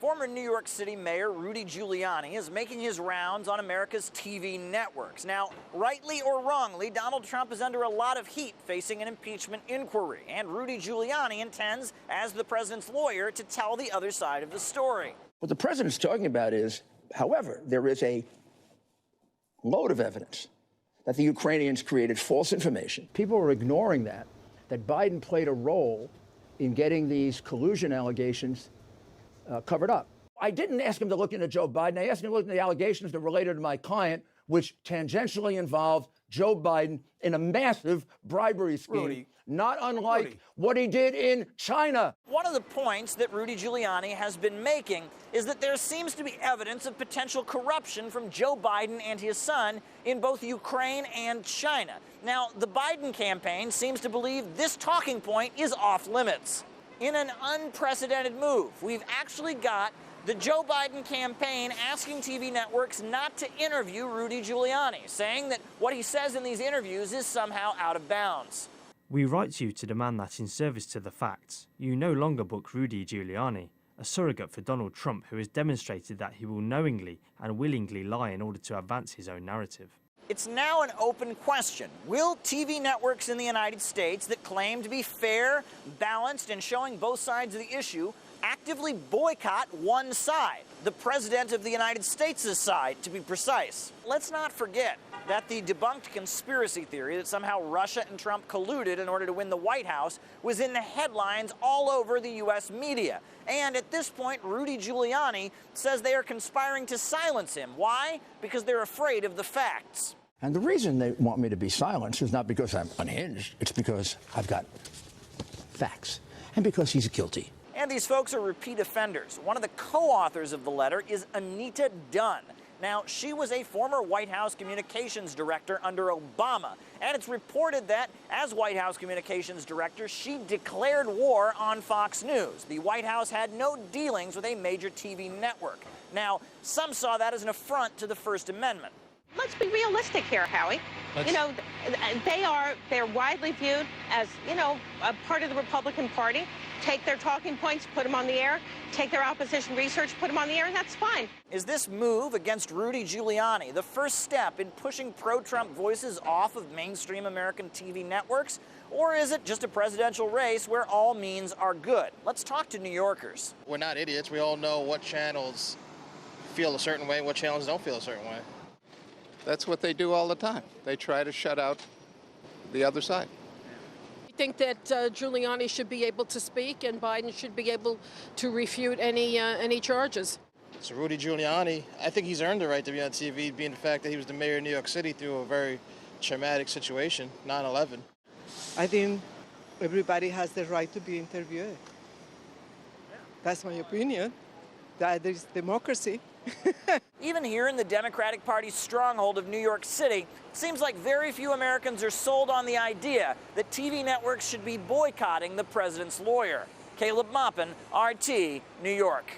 Former New York City Mayor Rudy Giuliani is making his rounds on America's TV networks. Now, rightly or wrongly, Donald Trump is under a lot of heat facing an impeachment inquiry, and Rudy Giuliani intends, as the president's lawyer, to tell the other side of the story. What the president's talking about is, however, there is a load of evidence that the Ukrainians created false information. People are ignoring that Biden played a role in getting these collusion allegations covered up. I didn't ask him to look into Joe Biden. I asked him to look into the allegations that related to my client, which tangentially involved Joe Biden in a massive bribery scheme, not unlike what he did in China. One of the points that Rudy Giuliani has been making is that there seems to be evidence of potential corruption from Joe Biden and his son in both Ukraine and China. Now, the Biden campaign seems to believe this talking point is off limits. In an unprecedented move, we've actually got the Joe Biden campaign asking TV networks not to interview Rudy Giuliani, saying that what he says in these interviews is somehow out of bounds. We write to you to demand that in service to the facts, you no longer book Rudy Giuliani, a surrogate for Donald Trump who has demonstrated that he will knowingly and willingly lie in order to advance his own narrative. It's now an open question. Will TV networks in the United States that claim to be fair, balanced, and showing both sides of the issue actively boycott one side, the President of the United States' side, to be precise? Let's not forget that the debunked conspiracy theory that somehow Russia and Trump colluded in order to win the White House was in the headlines all over the U.S. media. And at this point, Rudy Giuliani says they are conspiring to silence him. Why? Because they're afraid of the facts. And the reason they want me to be silenced is not because I'm unhinged. It's because I've got facts and because he's guilty. And these folks are repeat offenders. One of the co-authors of the letter is Anita Dunn. Now, she was a former White House communications director under Obama, and it's reported that as White House communications director, she declared war on Fox News. The White House had no dealings with a major TV network. Now, some saw that as an affront to the First Amendment. Let's be realistic here, Howie. You know, they're widely viewed as, you know, a part of the Republican Party. Take their talking points, put them on the air. Take their opposition research, put them on the air, and that's fine. Is this move against Rudy Giuliani the first step in pushing pro-Trump voices off of mainstream American TV networks? Or is it just a presidential race where all means are good? Let's talk to New Yorkers. We're not idiots. We all know what channels feel a certain way and what channels don't feel a certain way. That's what they do all the time. They try to shut out the other side. I think that Giuliani should be able to speak and Biden should be able to refute any charges. So Rudy Giuliani, I think he's earned the right to be on TV, being the fact that he was the mayor of New York City through a very traumatic situation, 9/11. I think everybody has the right to be interviewed. That's my opinion. That is democracy. Even here in the Democratic Party's stronghold of New York City, it seems like very few Americans are sold on the idea that TV networks should be boycotting the president's lawyer. Caleb Maupin, RT, New York.